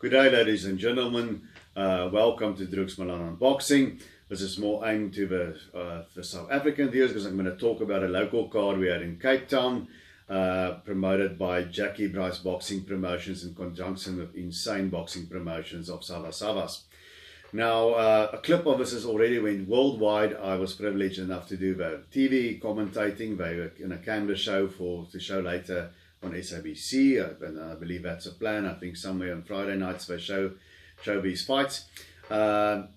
Good day, ladies and gentlemen. Welcome to Druk's Milan Unboxing. This is more aimed to the South African viewers because I'm going to talk about a local card we had in Cape Town, promoted by Brice Boxing Promotions in conjunction with Insane Boxing Promotions of Savas. Now, a clip of this has already went worldwide. I was privileged enough to do the TV commentating. They were in a canvas show to show later on SABC, and I believe that's a plan. I think somewhere on Friday nights they show these fights. And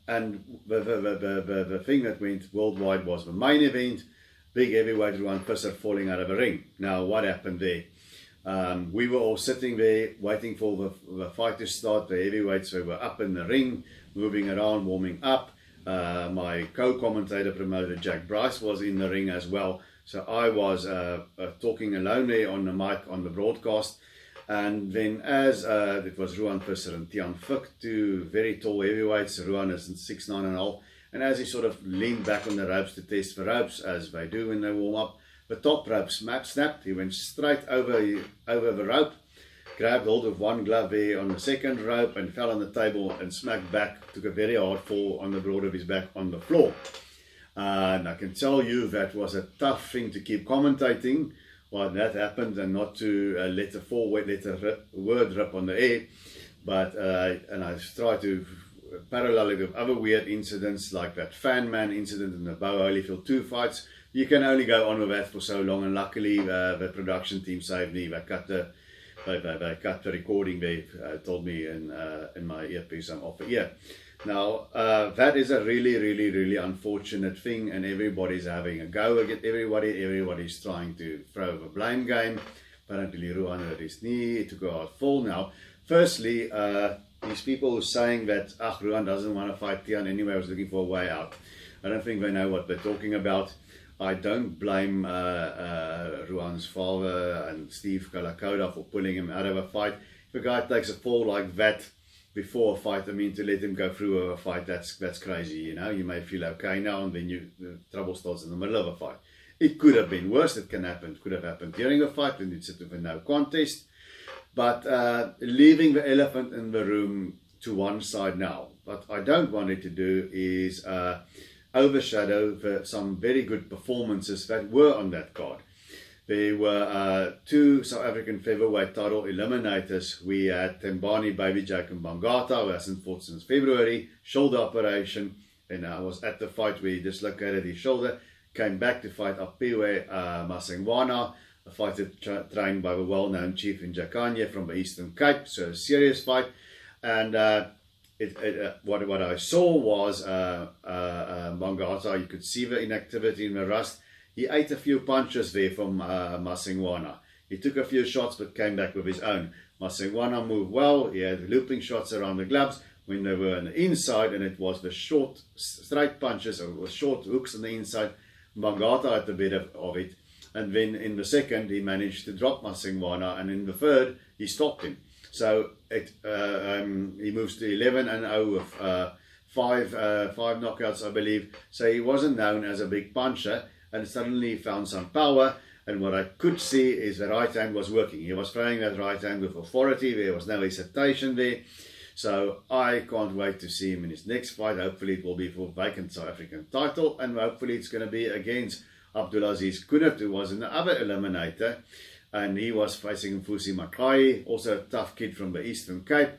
the thing that went worldwide was the main event, big heavyweight Ruan Visser falling out of a ring. Now, what happened there? We were all sitting there waiting for the fight to start. The heavyweights, they were up in the ring, moving around, warming up. My co-commentator promoter Jack Brice was in the ring as well. So I was talking alone there on the mic on the broadcast. And then as it was Ruan Visser and Tian Fuk, two very tall heavyweights. Ruan is 6'9½". And as he sort of leaned back on the ropes to test the ropes, as they do when they warm up, the top rope snapped. He went straight over the rope, grabbed hold of one glove there on the second rope and fell on the table and smacked back, took a very hard fall on the broad of his back on the floor. And I can tell you that was a tough thing to keep commentating while that happened, and not to let a word rip on the air. But and I tried to parallel it with other weird incidents like that fan man incident in the Bo Holyfield 2 fights. You can only go on with that for so long, and luckily the production team saved me. They cut the recording. They told me in my earpiece I'm off the ear. Now, that is a really unfortunate thing, and everybody's having a go at everybody. Everybody's trying to throw the blame game. Apparently, Ruan hurt his knee. He took a hard fall. Now, firstly, these people are saying that Ruan doesn't want to fight Tian anyway. I was looking for a way out. I don't think they know what they're talking about. I don't blame Ruan's father and Steve Kalakoda for pulling him out of a fight. If a guy takes a fall like that before a fight, I mean, to let him go through a fight, that's crazy, you know. You may feel okay now, and then the trouble starts in the middle of a fight. It could have been worse. It can happen. It could have happened during a fight, and you'd sit with a no contest. But leaving the elephant in the room to one side now, what I don't want it to do is overshadow some very good performances that were on that card. There were two South African featherweight title eliminators. We had Tembani Baby Jacob Bangata, who hasn't fought since February, shoulder operation, and I was at the fight where he dislocated his shoulder, came back to fight Apiwe Masengwana, a fighter trained by the well-known chief in Jakanye from the Eastern Cape, so a serious fight. And what I saw was Bangata. You could see the inactivity in the rust. He ate a few punches there from Masengwana. He took a few shots but came back with his own. Masengwana moved well. He had looping shots around the gloves when they were on the inside, and it was the short, straight punches or short hooks on the inside. Bangata had a bit of it. And then in the second, he managed to drop Masengwana, and in the third, he stopped him. So he moves to 11-0 with five knockouts, I believe. So he wasn't known as a big puncher, and suddenly he found some power. And what I could see is the right hand was working. He was throwing that right hand with authority. There was no hesitation there. So I can't wait to see him in his next fight. Hopefully it will be for vacant South African title, and hopefully it's going to be against Abdulaziz Kunert, who was in the other eliminator. And he was facing Mfusi Makai, also a tough kid from the Eastern Cape.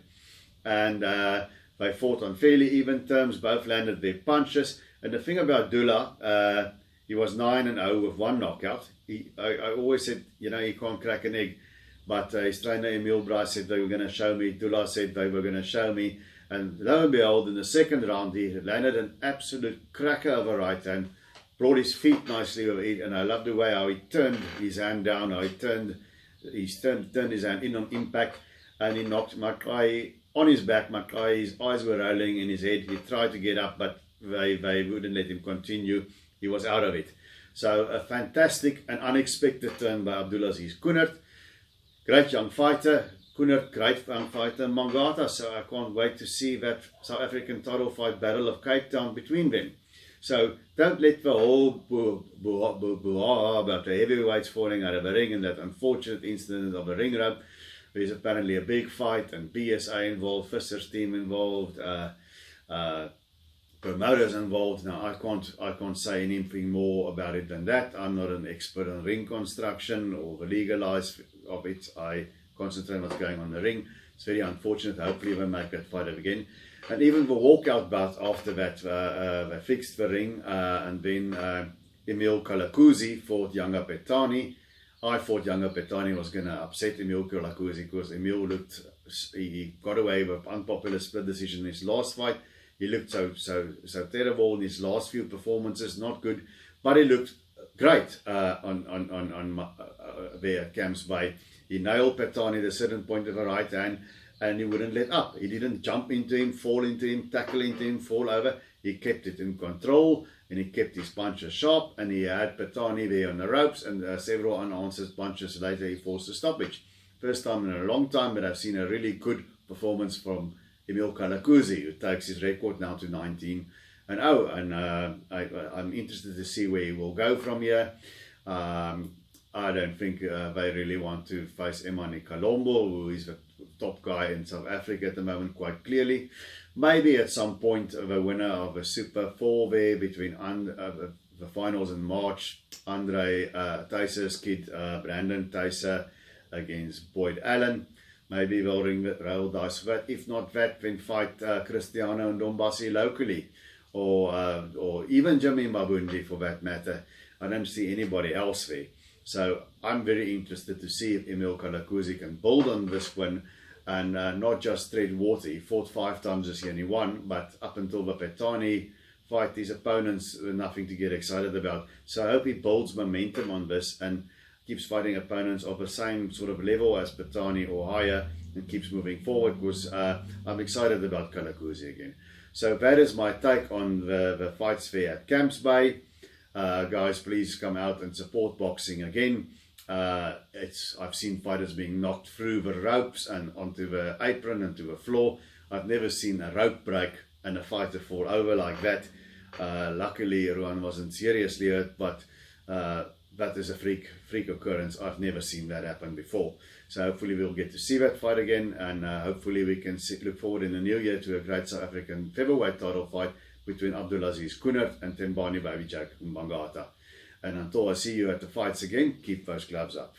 And they fought on fairly even terms. Both landed their punches. And the thing about Dula, he was 9-0 with one knockout. I always said, you know, he can't crack an egg. But his trainer Emil Brice said they were going to show me. Dula said they were going to show me. And lo and behold, in the second round, he landed an absolute cracker of a right hand. Brought his feet nicely with it, and I love the way how he turned his hand down, how he turned his hand in on impact, and he knocked Makai on his back. Makai, his eyes were rolling in his head. He tried to get up, but they wouldn't let him continue. He was out of it. So a fantastic and unexpected turn by Abdulaziz Kunert. Great young fighter. Kunert, great young fighter. Bangata, so I can't wait to see that South African title fight battle of Cape Town between them. So don't let the whole brouhaha about the heavyweights falling out of the ring and that unfortunate incident of the ring rope There's apparently a big fight and PSA involved, Visser's team involved, promoters involved. Now I can't say anything more about it than that. I'm not an expert on ring construction or the legalized of it. I concentrate on what's going on in the ring. It's very unfortunate. Hopefully we'll make that fight again. And even the walkout bout after that, they fixed the ring, and then Emil Kalakouzi fought Younger Petani. I thought Younger Petani was going to upset Emil Kalakouzi because Emil he got away with unpopular split decision in his last fight. He looked so terrible in his last few performances, not good, but he looked great on there at Camps Bay. He nailed Petani at a certain point of the right hand, and he wouldn't let up. He didn't jump into him, fall into him, tackle into him, fall over. He kept it in control, and he kept his punches sharp, and he had Petani there on the ropes, and several unanswered punches later he forced a stoppage. First time in a long time, but I've seen a really good performance from Emil Kalakouzi, who takes his record now to 19-0, and I'm interested to see where he will go from here. I don't think they really want to face Emani Kalombo, who is the top guy in South Africa at the moment, quite clearly. Maybe at some point the winner of a Super 4 there between the finals in March, Andre Thijsser's kid, Brandon Thijsser against Boyd Allen. Maybe they'll roll dice for that. If not that, then fight Cristiano and Dombasi locally, or even Jimmy Mabundi for that matter. I don't see anybody else there. So I'm very interested to see if Emil Kalakouzi can build on this win and not just tread water. He fought 5 times this year and he won, but up until the Petani fight, his opponents were nothing to get excited about. So I hope he builds momentum on this and keeps fighting opponents of the same sort of level as Petani or higher and keeps moving forward, because I'm excited about Kalakouzi again. So that is my take on the fights fair at Camps Bay. Guys, please come out and support boxing again. I've seen fighters being knocked through the ropes and onto the apron and to the floor. I've never seen a rope break and a fighter fall over like that. Luckily, Ruan wasn't seriously hurt, but that is a freak occurrence. I've never seen that happen before. So hopefully we'll get to see that fight again, and hopefully we can look forward in the new year to a great South African featherweight title fight between Abdulaziz Kunert and Tembani Baby Jack Mbangata. And until I see you at the fights again, keep those gloves up.